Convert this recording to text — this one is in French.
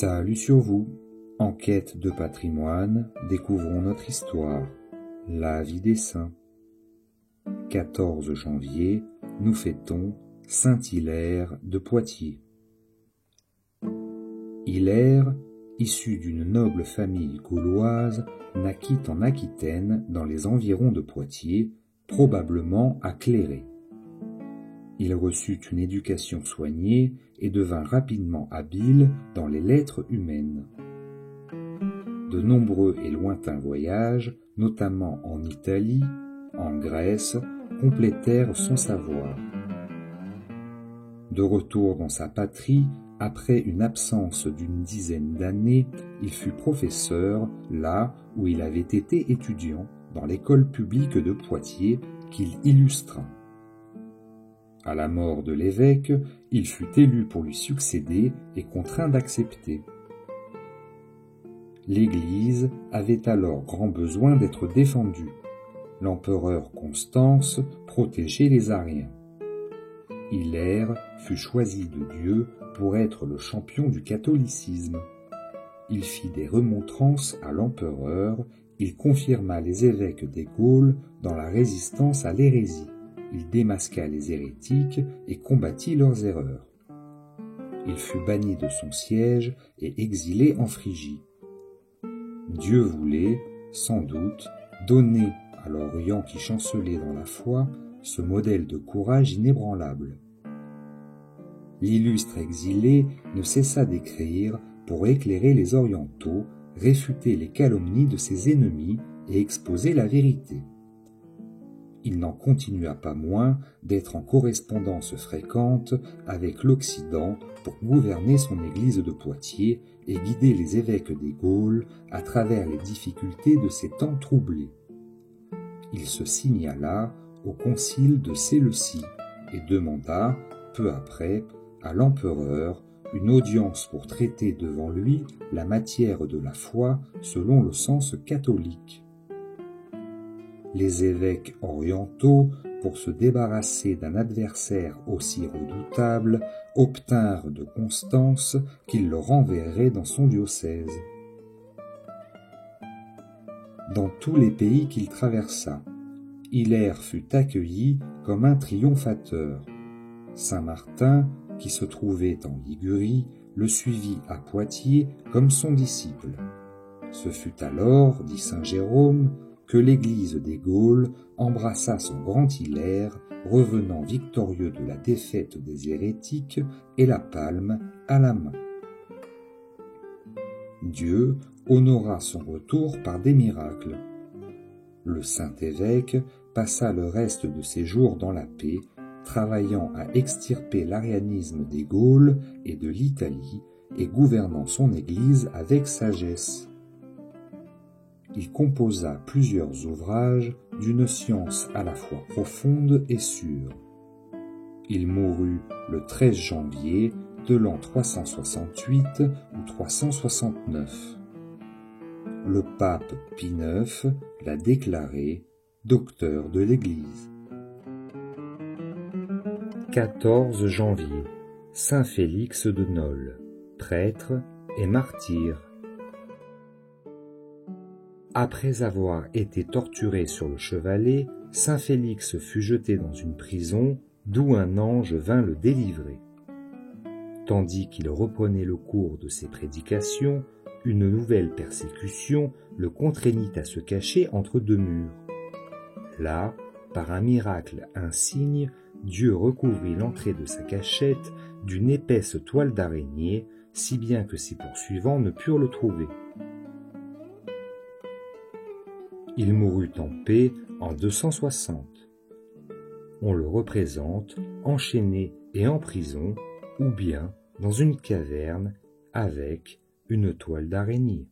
Salut sur vous, en quête de patrimoine, découvrons notre histoire, la vie des saints. 14 janvier, nous fêtons Saint Hilaire de Poitiers. Hilaire, issu d'une noble famille gauloise, naquit en Aquitaine dans les environs de Poitiers, probablement à Cléré. Il reçut une éducation soignée et devint rapidement habile dans les lettres humaines. De nombreux et lointains voyages, notamment en Italie, en Grèce, complétèrent son savoir. De retour dans sa patrie, après une absence d'une dizaine d'années, il fut professeur là où il avait été étudiant, dans l'école publique de Poitiers qu'il illustra. À la mort de l'évêque, il fut élu pour lui succéder et contraint d'accepter. L'Église avait alors grand besoin d'être défendue. L'empereur Constance protégeait les Ariens. Hilaire fut choisi de Dieu pour être le champion du catholicisme. Il fit des remontrances à l'empereur, il confirma les évêques des Gaules dans la résistance à l'hérésie. Il démasqua les hérétiques et combattit leurs erreurs. Il fut banni de son siège et exilé en Phrygie. Dieu voulait, sans doute, donner à l'Orient qui chancelait dans la foi ce modèle de courage inébranlable. L'illustre exilé ne cessa d'écrire pour éclairer les Orientaux, réfuter les calomnies de ses ennemis et exposer la vérité. Il n'en continua pas moins d'être en correspondance fréquente avec l'Occident pour gouverner son église de Poitiers et guider les évêques des Gaules à travers les difficultés de ces temps troublés. Il se signala au concile de Séleucie et demanda, peu après, à l'empereur une audience pour traiter devant lui la matière de la foi selon le sens catholique. Les évêques orientaux, pour se débarrasser d'un adversaire aussi redoutable, obtinrent de Constance qu'il le renverrait dans son diocèse. Dans tous les pays qu'il traversa, Hilaire fut accueilli comme un triomphateur. Saint Martin, qui se trouvait en Ligurie, le suivit à Poitiers comme son disciple. Ce fut alors, dit saint Jérôme, que l'Église des Gaules embrassa son grand Hilaire, revenant victorieux de la défaite des hérétiques et la palme à la main. Dieu honora son retour par des miracles. Le saint évêque passa le reste de ses jours dans la paix, travaillant à extirper l'arianisme des Gaules et de l'Italie et gouvernant son Église avec sagesse. Il composa plusieurs ouvrages d'une science à la fois profonde et sûre. Il mourut le 13 janvier de l'an 368 ou 369. Le pape Pie IX l'a déclaré docteur de l'Église. 14 janvier, Saint Félix de Nol, prêtre et martyr. Après avoir été torturé sur le chevalet, saint Félix fut jeté dans une prison, d'où un ange vint le délivrer. Tandis qu'il reprenait le cours de ses prédications, une nouvelle persécution le contraignit à se cacher entre deux murs. Là, par un miracle insigne, Dieu recouvrit l'entrée de sa cachette d'une épaisse toile d'araignée, si bien que ses poursuivants ne purent le trouver. Il mourut en paix en 260. On le représente enchaîné et en prison, ou bien dans une caverne avec une toile d'araignée.